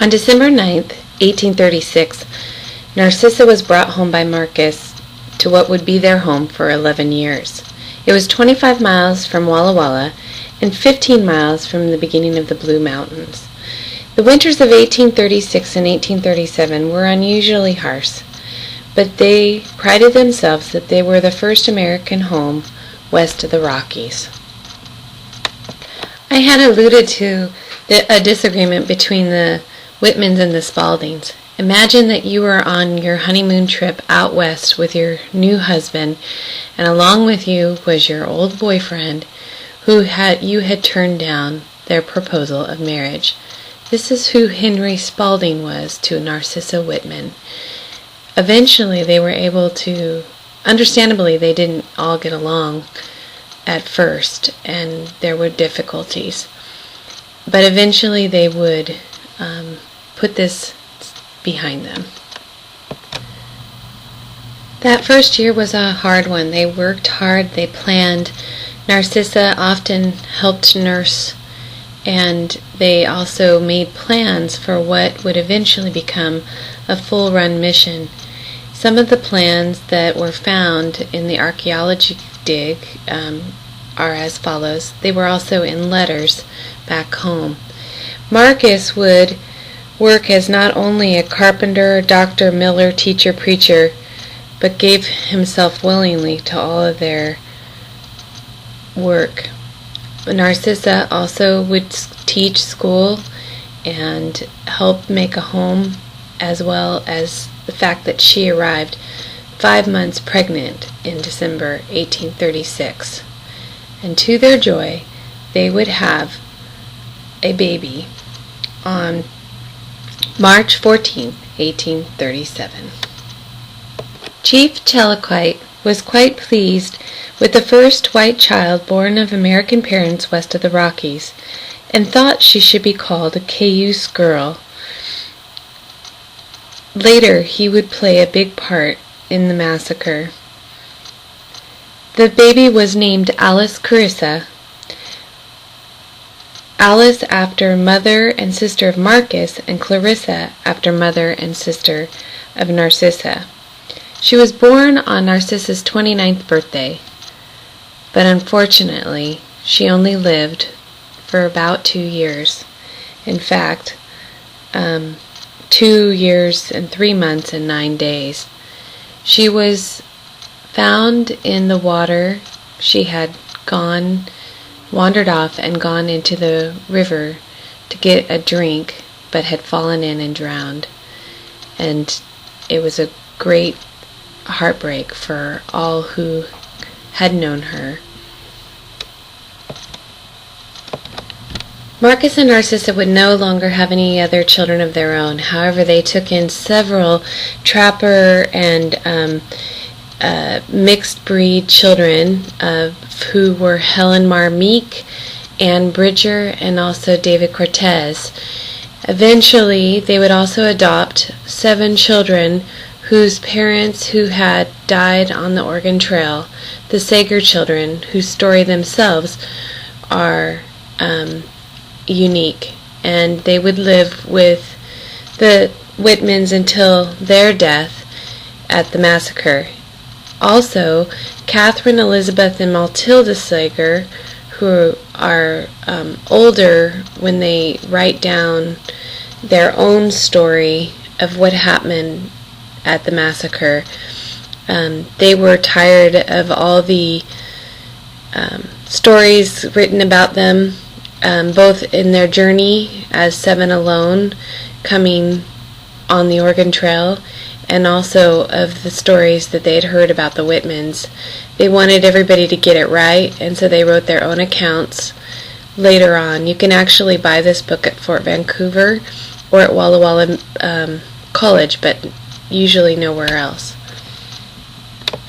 On December 9th, 1836, Narcissa was brought home by Marcus to what would be their home for 11 years. It was 25 miles from Walla Walla and 15 miles from the beginning of the Blue Mountains. The winters of 1836 and 1837 were unusually harsh, but they prided themselves that they were the first American home west of the Rockies. I had alluded to a disagreement between the Whitmans and the Spaldings. Imagine that you were on your honeymoon trip out west with your new husband, and along with you was your old boyfriend who you had turned down their proposal of marriage. This is who Henry Spalding was to Narcissa Whitman. Eventually they were able to, understandably they didn't all get along at first, and there were difficulties. But eventually they would put this behind them. That first year was a hard one. They worked hard, they planned. Narcissa often helped nurse, and they also made plans for what would eventually become a full-run mission. Some of the plans that were found in the archaeology dig are as follows. They were also in letters back home. Marcus would work as not only a carpenter, doctor, miller, teacher, preacher, but gave himself willingly to all of their work. Narcissa also would teach school and help make a home, as well as the fact that she arrived 5 months pregnant in December 1836. And to their joy, they would have a baby on March 14, 1837. Chief Chillicothe was quite pleased with the first white child born of American parents west of the Rockies, and thought she should be called a Cayuse girl. Later, he would play a big part in the massacre. The baby was named Alice Clarissa. Alice after mother and sister of Marcus, and Clarissa after mother and sister of Narcissa. She was born on Narcissa's 29th birthday, but unfortunately she only lived for about 2 years. In fact, 2 years and 3 months and 9 days. She was found in the water. She had wandered off and gone into the river to get a drink, but had fallen in and drowned. And it was a great heartbreak for all who had known her. Marcus and Narcissa would no longer have any other children of their own. However, they took in several trapper and mixed breed children, who were Helen Mar Meek, Anne Bridger, and also David Cortez. Eventually, they would also adopt 7 children whose parents who had died on the Oregon Trail, the Sager children, whose story themselves are unique, and they would live with the Whitmans until their death at the massacre. Also, Catherine, Elizabeth, and Matilda Sager, who are older when they write down their own story of what happened at the massacre. They were tired of all the stories written about them, both in their journey as 7 alone, coming on the Oregon Trail, and also of the stories that they had heard about the Whitmans. They wanted everybody to get it right, and so they wrote their own accounts later on. You can actually buy this book at Fort Vancouver or at Walla Walla College, but usually nowhere else.